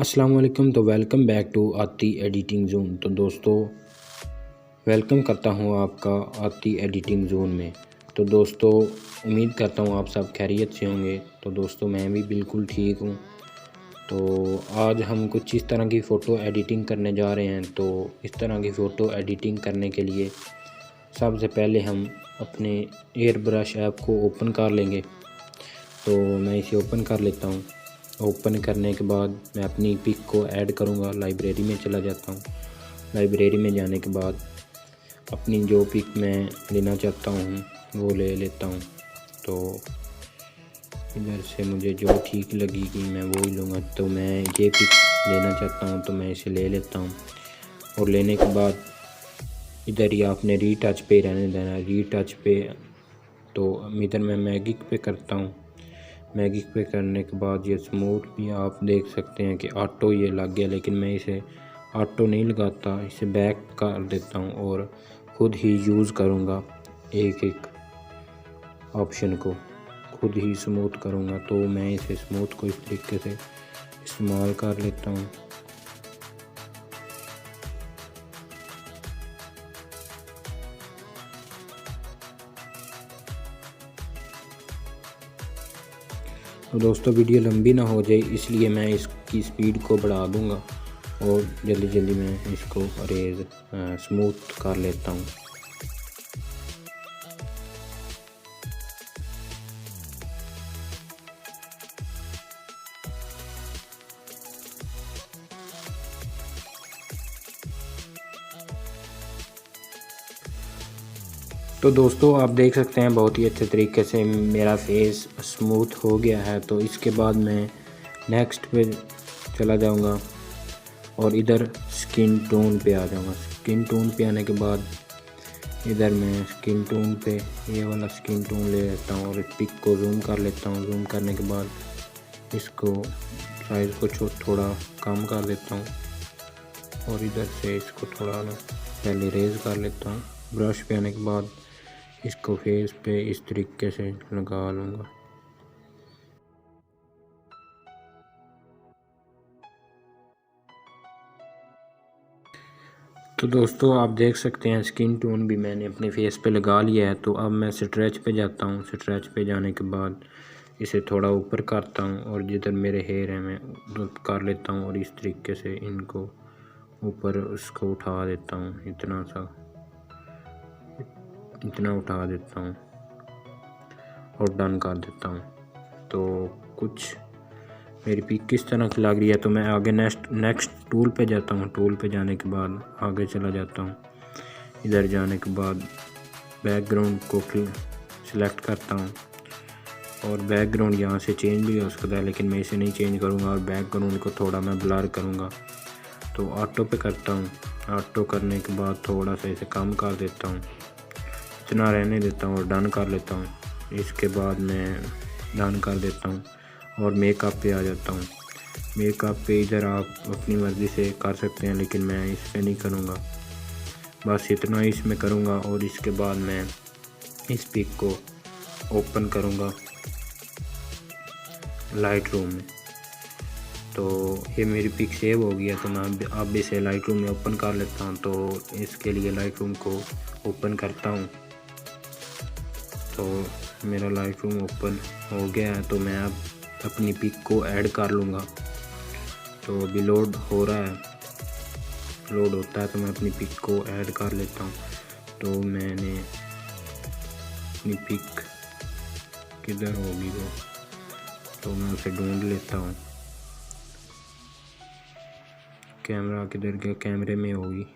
अस्सलाम वालेकुम। तो वेलकम बैक टू आती एडिटिंग ज़ोन। तो दोस्तों, वेलकम करता हूँ आपका आती एडिटिंग ज़ोन में। तो दोस्तों, उम्मीद करता हूँ आप सब खैरियत से होंगे। तो दोस्तों, मैं भी बिल्कुल ठीक हूँ। तो आज हम कुछ इस तरह की फ़ोटो एडिटिंग करने जा रहे हैं। तो इस तरह की फ़ोटो एडिटिंग करने के लिए सबसे पहले हम अपने एयर ब्रश ऐप को ओपन कर लेंगे। तो मैं इसे ओपन कर लेता हूँ। ओपन करने के बाद मैं अपनी पिक को ऐड करूँगा। लाइब्रेरी में चला जाता हूँ। लाइब्रेरी में जाने के बाद अपनी जो पिक मैं लेना चाहता हूँ वो ले लेता हूँ। तो इधर से मुझे जो ठीक लगेगी मैं वो ही लूँगा। तो मैं ये पिक लेना चाहता हूँ तो मैं इसे ले लेता हूँ। और लेने के बाद इधर ही आपने रीटच पे रहने देना है। रीटच पे तो इधर मैं मैजिक पे करता हूँ। मैजिक पे करने के बाद ये स्मूथ भी आप देख सकते हैं कि ऑटो ये लग गया, लेकिन मैं इसे ऑटो नहीं लगाता, इसे बैक कर देता हूँ और ख़ुद ही यूज़ करूँगा। एक एक ऑप्शन को खुद ही स्मूथ करूँगा। तो मैं इसे स्मूथ को इस तरीके से इस्तेमाल कर लेता हूँ। तो दोस्तों, वीडियो लंबी ना हो जाए इसलिए मैं इसकी स्पीड को बढ़ा दूँगा और जल्दी जल्दी मैं इसको अरेज स्मूथ कर लेता हूँ। तो दोस्तों, आप देख सकते हैं बहुत ही अच्छे तरीके से मेरा फेस स्मूथ हो गया है। तो इसके बाद मैं नेक्स्ट पे चला जाऊंगा और इधर स्किन टोन पे आ जाऊंगा। स्किन टोन पे आने के बाद इधर मैं स्किन टोन पे ये वाला स्किन टोन ले लेता हूँ और इस पिक को जूम कर लेता हूँ। जूम करने के बाद इसको साइज़ को थोड़ा कम कर देता हूँ और इधर से इसको थोड़ा ना पहले रेज कर लेता हूँ। ब्रश पे आने के बाद इसको फेस पे इस तरीके से लगा लूँगा। तो दोस्तों, आप देख सकते हैं स्किन टोन भी मैंने अपने फेस पे लगा लिया है। तो अब मैं स्ट्रेच पे जाता हूँ। स्ट्रेच पे जाने के बाद इसे थोड़ा ऊपर करता हूँ और जिधर मेरे हेयर हैं मैं कर लेता हूँ और इस तरीके से इनको ऊपर उसको उठा देता हूँ। इतना उठा देता हूँ और डन कर देता हूँ। तो कुछ मेरी पिक किस तरह की लग रही है। तो मैं आगे नेक्स्ट टूल पे जाता हूँ। टूल पे जाने के बाद आगे चला जाता हूँ। इधर जाने के बाद बैकग्राउंड को सिलेक्ट करता हूँ और बैकग्राउंड यहाँ से चेंज भी हो सकता है, लेकिन मैं इसे नहीं चेंज करूँगा और बैकग्राउंड को थोड़ा मैं ब्लर करूँगा। तो ऑटो पे करता हूँ। ऑटो करने के बाद थोड़ा सा इसे कम कर देता हूँ, इतना रहने देता हूँ और डन कर लेता हूँ। इसके बाद मैं डन कर देता हूँ और मेकअप पे आ जाता हूँ। मेकअप पे इधर आप अपनी मर्ज़ी से कर सकते हैं, लेकिन मैं इस पे नहीं करूँगा, बस इतना इसमें करूँगा। और इसके बाद मैं इस पिक को ओपन करूँगा लाइट रूम में। तो ये मेरी पिक सेव हो गया। तो मैं अब इसे लाइट रूम में ओपन कर लेता हूँ। तो इसके लिए लाइट रूम को ओपन करता हूँ। तो मेरा लाइट रूम ओपन हो गया है। तो मैं अब अपनी पिक को ऐड कर लूँगा। तो अभी लोड हो रहा है, लोड होता है तो मैं अपनी पिक को ऐड कर लेता हूँ। तो मैंने अपनी पिक किधर होगी वो, तो मैं उसे ढूंढ लेता हूँ। कैमरा किधर गया, कैमरे में होगी,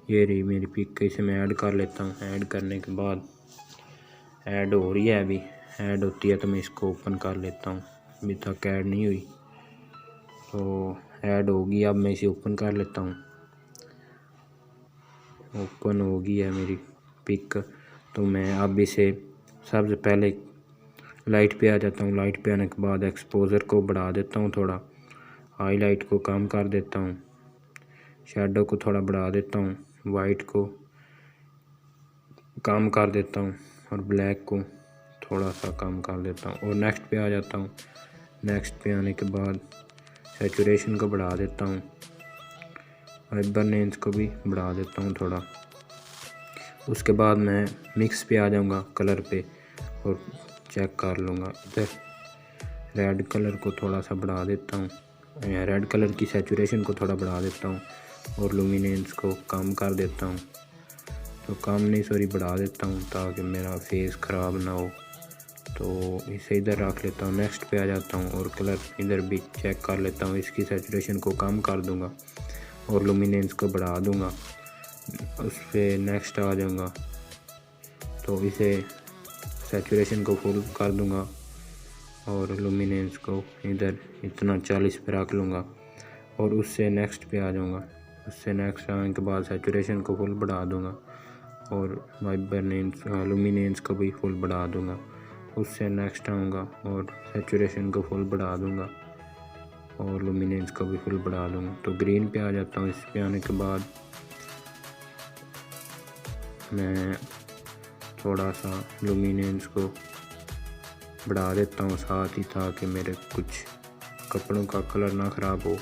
ये रही मेरी पिक। इसे मैं ऐड कर लेता हूँ। ऐड करने के बाद ऐड हो रही है, अभी ऐड होती है तो मैं इसको ओपन कर लेता हूँ। अभी तक ऐड नहीं हुई, तो ऐड होगी। अब मैं इसे ओपन कर लेता हूँ। ओपन हो गई है मेरी पिक। तो मैं अब इसे सबसे पहले लाइट पे आ जाता हूँ। लाइट पे आने के बाद एक्सपोजर को बढ़ा देता हूँ, थोड़ा हाईलाइट को कम कर देता हूँ, शैडो को थोड़ा बढ़ा देता हूँ, वाइट को कम कर देता हूँ और ब्लैक को थोड़ा सा कम कर देता हूँ और नेक्स्ट पे आ जाता हूँ। नेक्स्ट पे आने के बाद सैचुरेशन को बढ़ा देता हूँ, वाइब्रेंस को भी बढ़ा देता हूँ थोड़ा। उसके बाद मैं मिक्स पे आ जाऊँगा, कलर पे, और चेक कर लूँगा। इधर रेड कलर को थोड़ा सा बढ़ा देता हूँ, रेड कलर की सैचुरेशन को थोड़ा बढ़ा देता हूँ और लुमिनेंस को कम कर देता हूँ, तो कम नहीं सॉरी बढ़ा देता हूँ ताकि मेरा फेस ख़राब ना हो। तो इसे इधर रख लेता हूँ, नेक्स्ट पे आ जाता हूँ और कलर इधर भी चेक कर लेता हूँ। इसकी सैचुरेशन को कम कर दूँगा और लुमिनेंस को बढ़ा दूँगा। उस पर नेक्स्ट आ जाऊँगा तो इसे सैचुरेशन को फुल कर दूँगा और लुमिनेंस को इधर इतना 40 पे रख लूँगा और उससे नेक्स्ट पे आ जाऊँगा। उससे नेक्स्ट आने के बाद सैचुरेशन को फुल बढ़ा दूँगा और वाइब्रेंस लुमिनेंस को भी फुल बढ़ा दूँगा। उससे नेक्स्ट आऊँगा और सैचुरेशन को फुल बढ़ा दूँगा और लुमिनेंस को भी फुल बढ़ा दूँगा। तो ग्रीन पे आ जाता हूँ। इस पे आने के बाद मैं थोड़ा सा लुमिनेंस को बढ़ा देता हूँ साथ ही, ताकि मेरे कुछ कपड़ों का कलर ना ख़राब हो।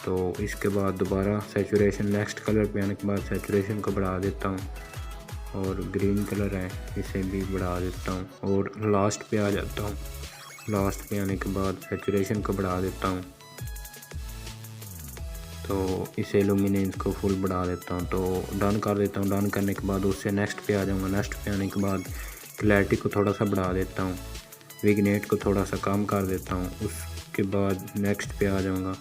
तो इसके बाद दोबारा सैचुरेशन नेक्स्ट कलर पे आने के बाद सैचुरेशन को बढ़ा देता हूँ और ग्रीन कलर है इसे भी बढ़ा देता हूँ और लास्ट पे आ जाता हूँ। लास्ट पे आने के बाद सैचुरेशन को बढ़ा देता हूँ, तो इसे लुमिनेंस को फुल बढ़ा देता हूँ। तो डन कर देता हूँ। डन करने के बाद उससे नेक्स्ट पे आ जाऊँगा। नेक्स्ट पे आने के बाद क्लैरिटी को थोड़ा सा बढ़ा देता हूँ, विग्नेट को थोड़ा सा कम कर देता हूँ। उसके बाद नेक्स्ट पे आ जाऊँगा,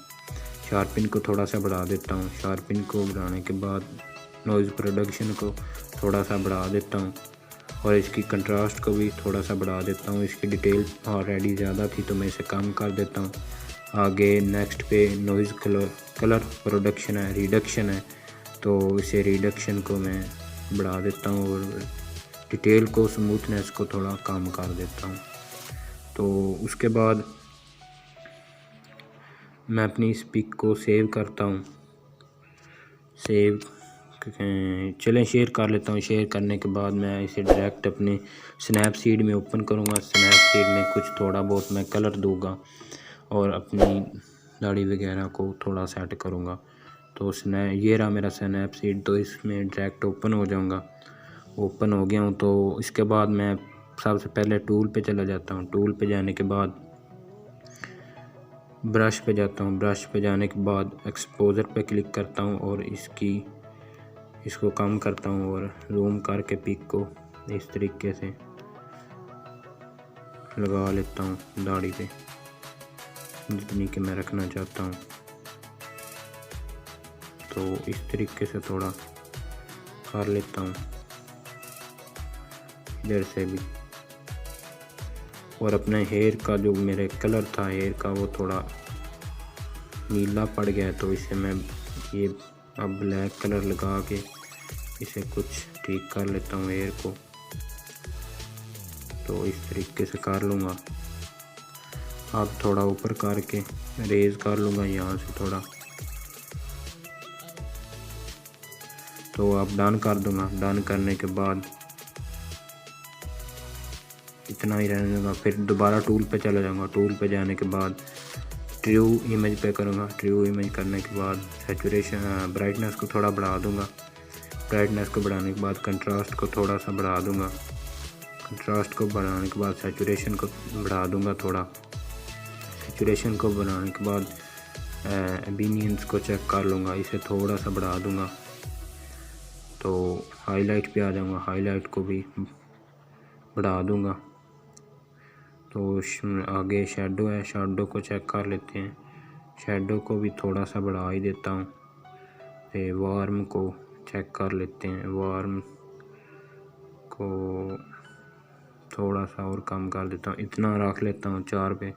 शार्पिन को थोड़ा सा बढ़ा देता हूँ। शार्पिन को बढ़ाने के बाद नॉइज़ प्रोडक्शन को थोड़ा सा बढ़ा देता हूँ और इसकी कंट्रास्ट को भी थोड़ा सा बढ़ा देता हूँ। इसकी डिटेल ऑलरेडी ज़्यादा थी तो मैं इसे कम कर देता हूँ। आगे नेक्स्ट पे नॉइज़ कलर प्रोडक्शन है, रिडक्शन है, तो इसे रिडक्शन को मैं बढ़ा देता हूँ और डिटेल को स्मूथनेस को थोड़ा कम कर देता हूँ। तो उसके बाद मैं अपनी इस पिक को सेव करता हूँ। सेव चलें शेयर कर लेता हूँ। शेयर करने के बाद मैं इसे डायरेक्ट अपने स्नैपसीड में ओपन करूँगा। स्नैपसीड में कुछ थोड़ा बहुत मैं कलर दूँगा और अपनी दाढ़ी वगैरह को थोड़ा सेट करूँगा। तो ये रहा मेरा स्नैपसीड, तो इसमें डायरेक्ट ओपन हो जाऊँगा। ओपन हो गया हूँ तो इसके बाद मैं सबसे पहले टूल पे चला जाता हूँ। टूल पे जाने के बाद ब्रश पे जाता हूँ। ब्रश पे जाने के बाद एक्सपोजर पे क्लिक करता हूँ और इसको कम करता हूँ और जूम करके पिक को इस तरीके से लगा लेता हूँ दाढ़ी पे, जितनी कि मैं रखना चाहता हूँ। तो इस तरीके से थोड़ा कर लेता हूँ इधर से भी। और अपने हेयर का जो मेरे कलर था हेयर का वो थोड़ा नीला पड़ गया है, तो इसे मैं ये अब ब्लैक कलर लगा के इसे कुछ ठीक कर लेता हूँ हेयर को। तो इस तरीके से कर लूँगा। अब थोड़ा ऊपर करके रेज कर लूँगा यहाँ से थोड़ा। तो अब डन कर दूँगा। डन करने के बाद इतना ही रहने दूँगा। फिर दोबारा टूल पे चला जाऊँगा। टूल पे जाने के बाद ट्रू इमेज पे करूँगा। ट्रू इमेज करने के बाद सैचुरेशन ब्राइटनेस को थोड़ा बढ़ा दूँगा। ब्राइटनेस को बढ़ाने के बाद कंट्रास्ट को थोड़ा सा बढ़ा दूँगा। कंट्रास्ट को बढ़ाने के बाद सैचुरेशन को बढ़ा दूँगा थोड़ा। सैचुरेशन को बढ़ाने के बाद एबिनियंस को चेक कर लूँगा, इसे थोड़ा सा बढ़ा दूँगा। तो हाईलाइट पे आ जाऊँगा। हाईलाइट को भी बढ़ा दूँगा। तो आगे शेडो है, शेडो को चेक कर लेते हैं। शेडो को भी थोड़ा सा बढ़ा ही देता हूँ। फिर वार्म को चेक कर लेते हैं। वार्म को थोड़ा सा और कम कर देता हूँ, इतना रख लेता हूँ 4 पे।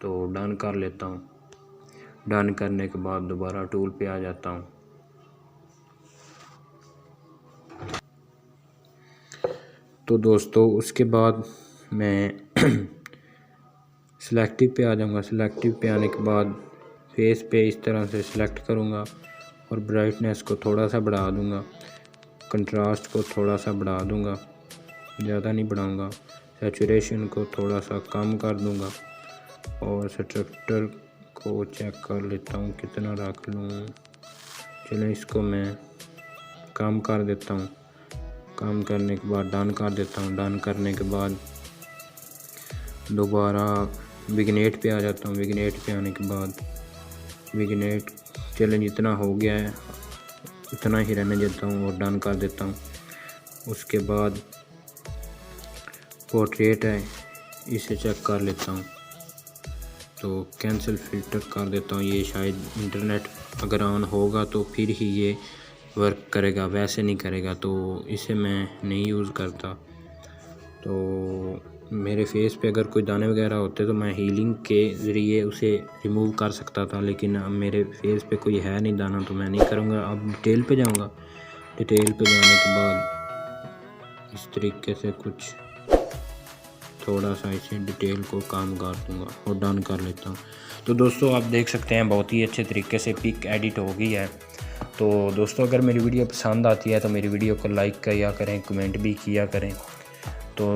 तो डन कर लेता हूँ। डन करने के बाद दोबारा टूल पे आ जाता हूँ। तो दोस्तों उसके बाद मैं सिलेक्टिव पे आ जाऊँगा। सिलेक्टिव पे आने के बाद फेस पे इस तरह से सिलेक्ट करूँगा और ब्राइटनेस को थोड़ा सा बढ़ा दूँगा। कंट्रास्ट को थोड़ा सा बढ़ा दूँगा, ज़्यादा नहीं बढ़ाऊँगा। सैचुरेशन को थोड़ा सा कम कर दूँगा और स्ट्रक्चर इसको चेक कर लेता हूँ कितना रख लूँ। चलो इसको मैं कम कर देता हूँ। कम करने के बाद डन कर देता हूँ। डन करने के बाद दोबारा विग्नेट पे आ जाता हूँ। विग्नेट पे आने के बाद विग्नेट चैलेंज इतना हो गया है, इतना ही रहने देता हूँ और डन कर देता हूँ। उसके बाद पोर्ट्रेट है, इसे चेक कर लेता हूँ तो कैंसिल फ़िल्टर कर देता हूँ। ये शायद इंटरनेट अगर ऑन होगा तो फिर ही ये वर्क करेगा, वैसे नहीं करेगा, तो इसे मैं नहीं यूज़ करता। तो मेरे फेस पे अगर कोई दाने वगैरह होते तो मैं हीलिंग के ज़रिए उसे रिमूव कर सकता था, लेकिन अब मेरे फेस पे कोई है नहीं दाना तो मैं नहीं करूँगा। अब डिटेल पे जाऊँगा। डिटेल पे जाने के बाद इस तरीके से कुछ थोड़ा सा इसे डिटेल को काम कर दूँगा और डन कर लेता हूँ। तो दोस्तों आप देख सकते हैं बहुत ही अच्छे तरीके से पिक एडिट हो गई है। तो दोस्तों अगर मेरी वीडियो पसंद आती है तो मेरी वीडियो को लाइक किया करें, कमेंट भी किया करें। तो